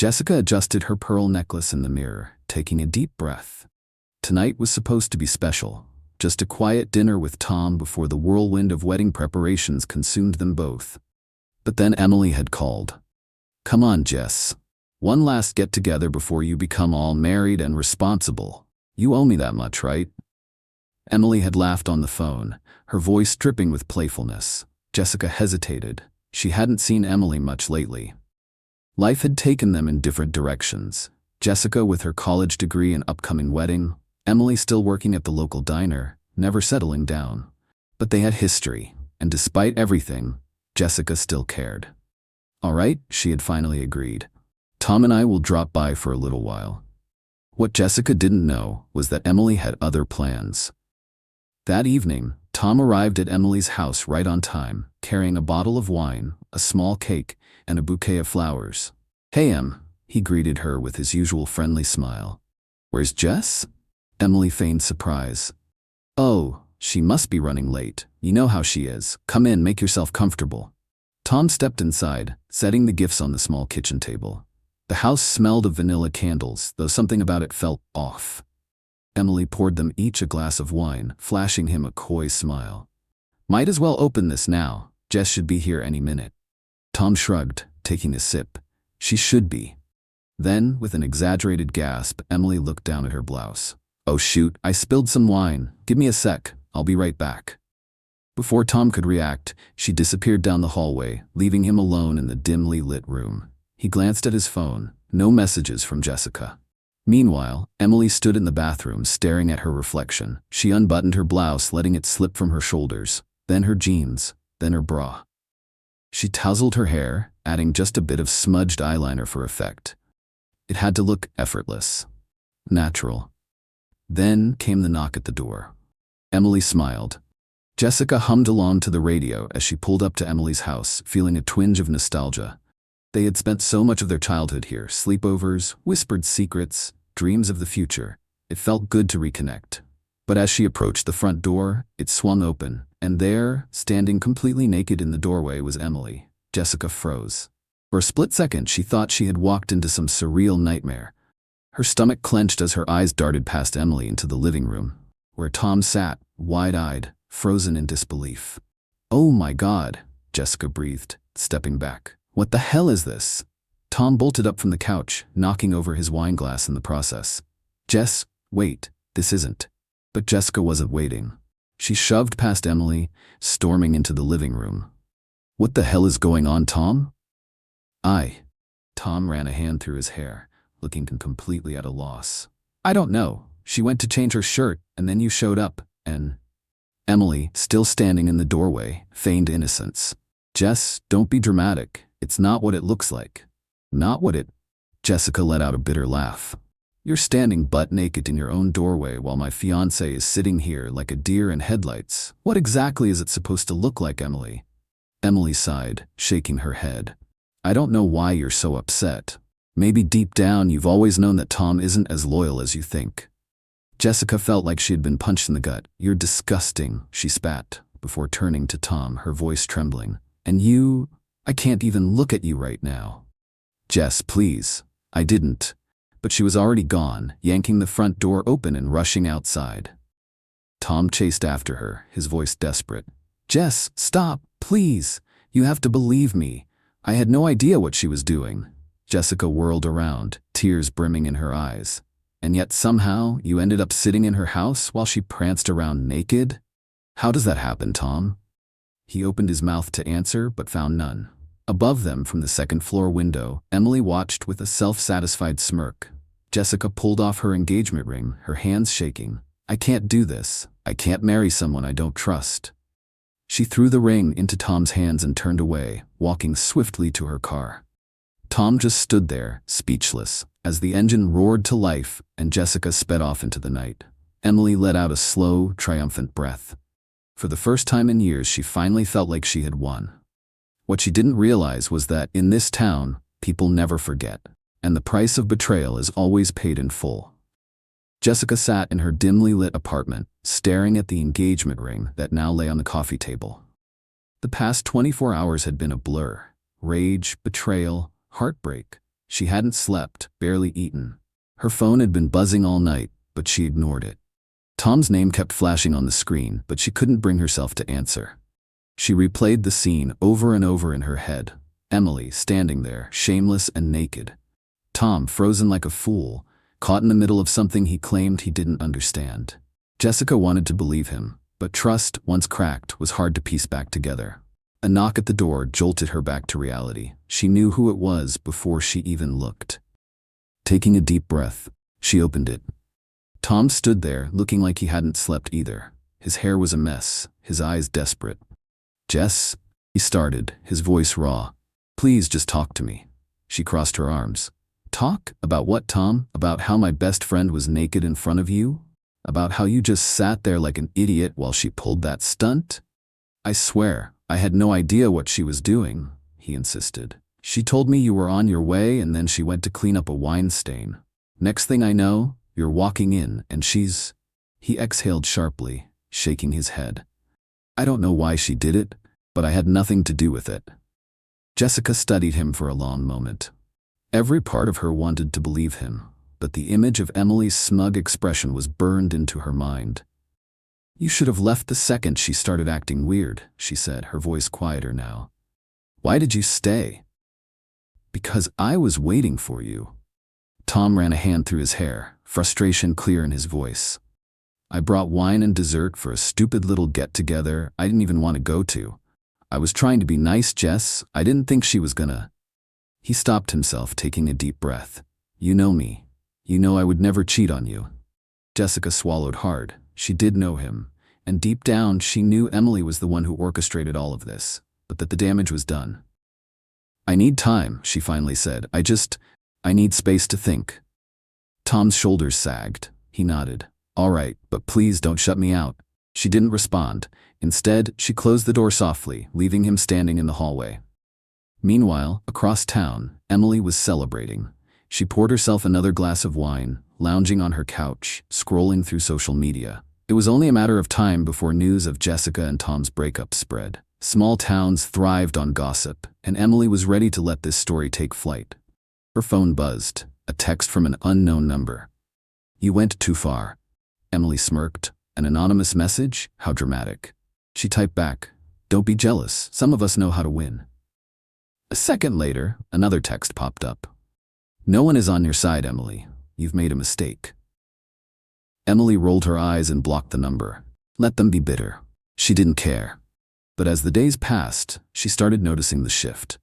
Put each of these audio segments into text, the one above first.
Jessica adjusted her pearl necklace in the mirror, taking a deep breath. Tonight was supposed to be special, just a quiet dinner with Tom before the whirlwind of wedding preparations consumed them both. But then Emily had called. "Come on, Jess. One last get-together before you become all married and responsible. You owe me that much, right?" Emily had laughed on the phone, her voice dripping with playfulness. Jessica hesitated. She hadn't seen Emily much lately. Life had taken them in different directions. Jessica with her college degree and upcoming wedding, Emily still working at the local diner, never settling down. But they had history, and despite everything, Jessica still cared. "All right," she had finally agreed. "Tom and I will drop by for a little while." What Jessica didn't know was that Emily had other plans. That evening, Tom arrived at Emily's house right on time, carrying a bottle of wine, a small cake, and a bouquet of flowers. "Hey, Em," he greeted her with his usual friendly smile. "Where's Jess?" Emily feigned surprise. "Oh, she must be running late. You know how she is. Come in, make yourself comfortable." Tom stepped inside, setting the gifts on the small kitchen table. The house smelled of vanilla candles, though something about it felt off. Emily poured them each a glass of wine, flashing him a coy smile. "Might as well open this now. Jess should be here any minute." Tom shrugged, taking a sip. "She should be." Then, with an exaggerated gasp, Emily looked down at her blouse. "Oh shoot, I spilled some wine. Give me a sec. I'll be right back." Before Tom could react, she disappeared down the hallway, leaving him alone in the dimly lit room. He glanced at his phone. No messages from Jessica. Meanwhile, Emily stood in the bathroom staring at her reflection. She unbuttoned her blouse, letting it slip from her shoulders, then her jeans, then her bra. She tousled her hair, adding just a bit of smudged eyeliner for effect. It had to look effortless. Natural. Then came the knock at the door. Emily smiled. Jessica hummed along to the radio as she pulled up to Emily's house, feeling a twinge of nostalgia. They had spent so much of their childhood here, sleepovers, whispered secrets, dreams of the future. It felt good to reconnect. But as she approached the front door, it swung open, and there, standing completely naked in the doorway, was Emily. Jessica froze. For a split second, she thought she had walked into some surreal nightmare. Her stomach clenched as her eyes darted past Emily into the living room, where Tom sat, wide-eyed, frozen in disbelief. "Oh my God," Jessica breathed, stepping back. "What the hell is this?" Tom bolted up from the couch, knocking over his wine glass in the process. "Jess, wait, this isn't." But Jessica wasn't waiting. She shoved past Emily, storming into the living room. "What the hell is going on, Tom?" Tom ran a hand through his hair, looking completely at a loss. "I don't know. She went to change her shirt, and then you showed up, and..." Emily, still standing in the doorway, feigned innocence. "Jess, don't be dramatic. It's not what it looks like." "Not what it..." Jessica let out a bitter laugh. "You're standing butt naked in your own doorway while my fiancé is sitting here like a deer in headlights. What exactly is it supposed to look like, Emily?" Emily sighed, shaking her head. "I don't know why you're so upset. Maybe deep down you've always known that Tom isn't as loyal as you think." Jessica felt like she had been punched in the gut. "You're disgusting," she spat, before turning to Tom, her voice trembling. "And you... I can't even look at you right now." "Jess, please." "I didn't." But she was already gone, yanking the front door open and rushing outside. Tom chased after her, his voice desperate. "Jess, stop, please. You have to believe me. I had no idea what she was doing." Jessica whirled around, tears brimming in her eyes. "And yet somehow you ended up sitting in her house while she pranced around naked? How does that happen, Tom?" He opened his mouth to answer, but found none. Above them, from the second-floor window, Emily watched with a self-satisfied smirk. Jessica pulled off her engagement ring, her hands shaking. "I can't do this. I can't marry someone I don't trust." She threw the ring into Tom's hands and turned away, walking swiftly to her car. Tom just stood there, speechless, as the engine roared to life and Jessica sped off into the night. Emily let out a slow, triumphant breath. For the first time in years, she finally felt like she had won. What she didn't realize was that, in this town, people never forget, and the price of betrayal is always paid in full. Jessica sat in her dimly lit apartment, staring at the engagement ring that now lay on the coffee table. The past 24 hours had been a blur. Rage, betrayal, heartbreak. She hadn't slept, barely eaten. Her phone had been buzzing all night, but she ignored it. Tom's name kept flashing on the screen, but she couldn't bring herself to answer. She replayed the scene over and over in her head. Emily standing there, shameless and naked. Tom frozen like a fool, caught in the middle of something he claimed he didn't understand. Jessica wanted to believe him, but trust, once cracked, was hard to piece back together. A knock at the door jolted her back to reality. She knew who it was before she even looked. Taking a deep breath, she opened it. Tom stood there, looking like he hadn't slept either. His hair was a mess, his eyes desperate. "Jess," he started, his voice raw. "Please just talk to me." She crossed her arms. "Talk? About what, Tom? About how my best friend was naked in front of you? About how you just sat there like an idiot while she pulled that stunt?" "I swear, I had no idea what she was doing," he insisted. "She told me you were on your way and then she went to clean up a wine stain. Next thing I know, you're walking in and she's—" He exhaled sharply, shaking his head. "I don't know why she did it, but I had nothing to do with it." Jessica studied him for a long moment. Every part of her wanted to believe him, but the image of Emily's smug expression was burned into her mind. "You should have left the second she started acting weird," she said, her voice quieter now. "Why did you stay?" "Because I was waiting for you." Tom ran a hand through his hair, frustration clear in his voice. "I brought wine and dessert for a stupid little get-together I didn't even want to go to. I was trying to be nice, Jess. I didn't think she was gonna—" He stopped himself, taking a deep breath. "You know me. You know I would never cheat on you." Jessica swallowed hard. She did know him, and deep down she knew Emily was the one who orchestrated all of this, but that the damage was done. "I need time," she finally said. I need space to think." Tom's shoulders sagged. He nodded. "All right, but please don't shut me out." She didn't respond. Instead, she closed the door softly, leaving him standing in the hallway. Meanwhile, across town, Emily was celebrating. She poured herself another glass of wine, lounging on her couch, scrolling through social media. It was only a matter of time before news of Jessica and Tom's breakup spread. Small towns thrived on gossip, and Emily was ready to let this story take flight. Her phone buzzed, a text from an unknown number. "You went too far." Emily smirked. "An anonymous message? How dramatic." She typed back, "Don't be jealous, some of us know how to win." A second later, another text popped up. "No one is on your side, Emily. You've made a mistake." Emily rolled her eyes and blocked the number. Let them be bitter. She didn't care. But as the days passed, she started noticing the shift.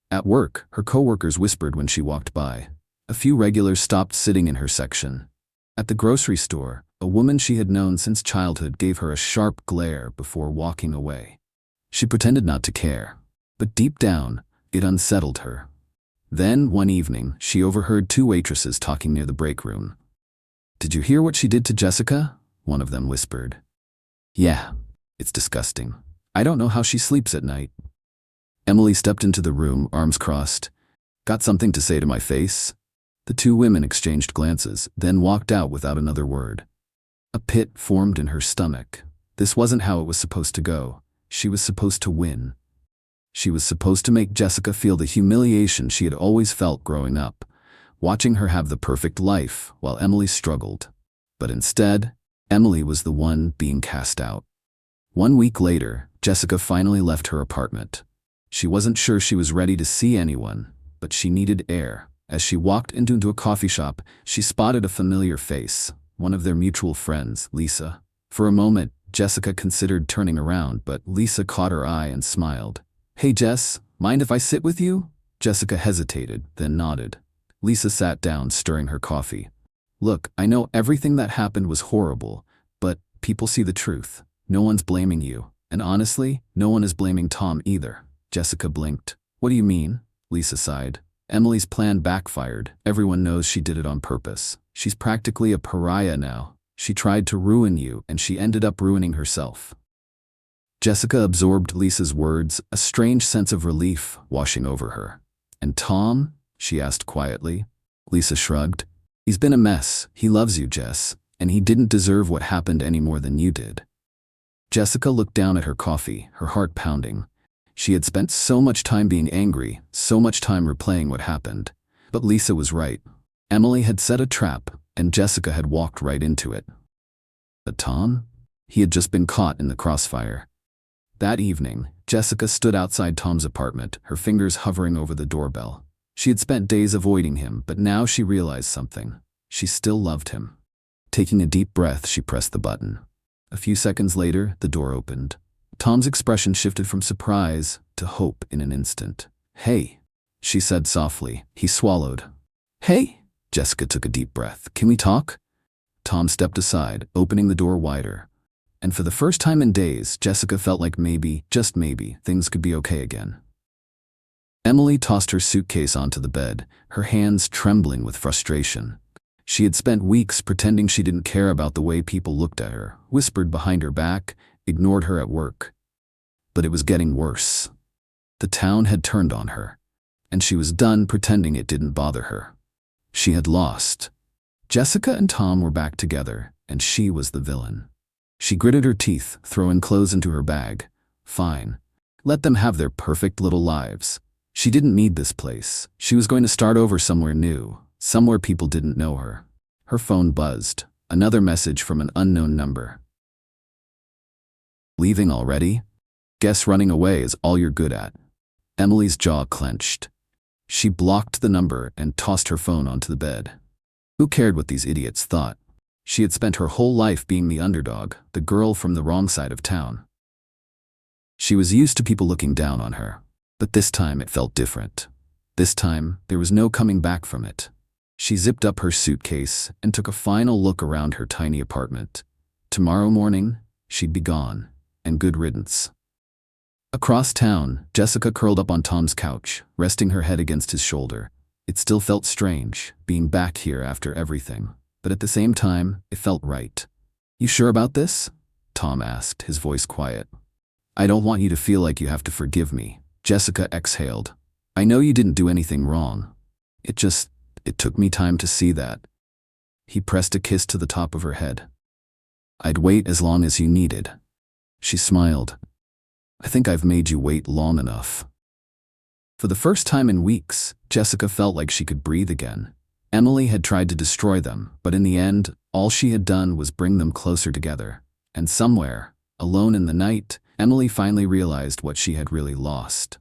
At work, her coworkers whispered when she walked by. A few regulars stopped sitting in her section. At the grocery store, a woman she had known since childhood gave her a sharp glare before walking away. She pretended not to care, but deep down, it unsettled her. Then, one evening, she overheard two waitresses talking near the break room. "Did you hear what she did to Jessica?" one of them whispered. "Yeah, it's disgusting. I don't know how she sleeps at night." Emily stepped into the room, arms crossed. "Got something to say to my face?" The two women exchanged glances, then walked out without another word. A pit formed in her stomach. This wasn't how it was supposed to go. She was supposed to win. She was supposed to make Jessica feel the humiliation she had always felt growing up, watching her have the perfect life while Emily struggled. But instead, Emily was the one being cast out. 1 week later, Jessica finally left her apartment. She wasn't sure she was ready to see anyone, but she needed air. As she walked into a coffee shop, she spotted a familiar face, one of their mutual friends, Lisa. For a moment, Jessica considered turning around, but Lisa caught her eye and smiled. "Hey Jess, mind if I sit with you?" Jessica hesitated, then nodded. Lisa sat down, stirring her coffee. "Look, I know everything that happened was horrible, but people see the truth. No one's blaming you, and honestly, no one is blaming Tom either." Jessica blinked. "What do you mean?" Lisa sighed. "Emily's plan backfired. Everyone knows she did it on purpose. She's practically a pariah now. She tried to ruin you, and she ended up ruining herself." Jessica absorbed Lisa's words, a strange sense of relief washing over her. "And Tom?" she asked quietly. Lisa shrugged. "He's been a mess. He loves you, Jess, and he didn't deserve what happened any more than you did." Jessica looked down at her coffee, her heart pounding. She had spent so much time being angry, so much time replaying what happened. But Lisa was right. Emily had set a trap, and Jessica had walked right into it. But Tom? He had just been caught in the crossfire. That evening, Jessica stood outside Tom's apartment, her fingers hovering over the doorbell. She had spent days avoiding him, but now she realized something. She still loved him. Taking a deep breath, she pressed the button. A few seconds later, the door opened. Tom's expression shifted from surprise to hope in an instant. "Hey," she said softly. He swallowed. "Hey?" Jessica took a deep breath. "Can we talk?" Tom stepped aside, opening the door wider. And for the first time in days, Jessica felt like maybe, just maybe, things could be okay again. Emily tossed her suitcase onto the bed, her hands trembling with frustration. She had spent weeks pretending she didn't care about the way people looked at her, whispered behind her back, ignored her at work. But it was getting worse. The town had turned on her, and she was done pretending it didn't bother her. She had lost. Jessica and Tom were back together, and she was the villain. She gritted her teeth, throwing clothes into her bag. Fine. Let them have their perfect little lives. She didn't need this place. She was going to start over somewhere new, somewhere people didn't know her. Her phone buzzed. Another message from an unknown number. "Leaving already? Guess running away is all you're good at." Emily's jaw clenched. She blocked the number and tossed her phone onto the bed. Who cared what these idiots thought? She had spent her whole life being the underdog, the girl from the wrong side of town. She was used to people looking down on her, but this time it felt different. This time, there was no coming back from it. She zipped up her suitcase and took a final look around her tiny apartment. Tomorrow morning, she'd be gone, and good riddance. Across town, Jessica curled up on Tom's couch, resting her head against his shoulder. It still felt strange, being back here after everything, but at the same time, it felt right. "You sure about this?" Tom asked, his voice quiet. "I don't want you to feel like you have to forgive me," Jessica exhaled. "I know you didn't do anything wrong. It took me time to see that." He pressed a kiss to the top of her head. "I'd wait as long as you needed." She smiled. "I think I've made you wait long enough." For the first time in weeks, Jessica felt like she could breathe again. Emily had tried to destroy them, but in the end, all she had done was bring them closer together. And somewhere, alone in the night, Emily finally realized what she had really lost.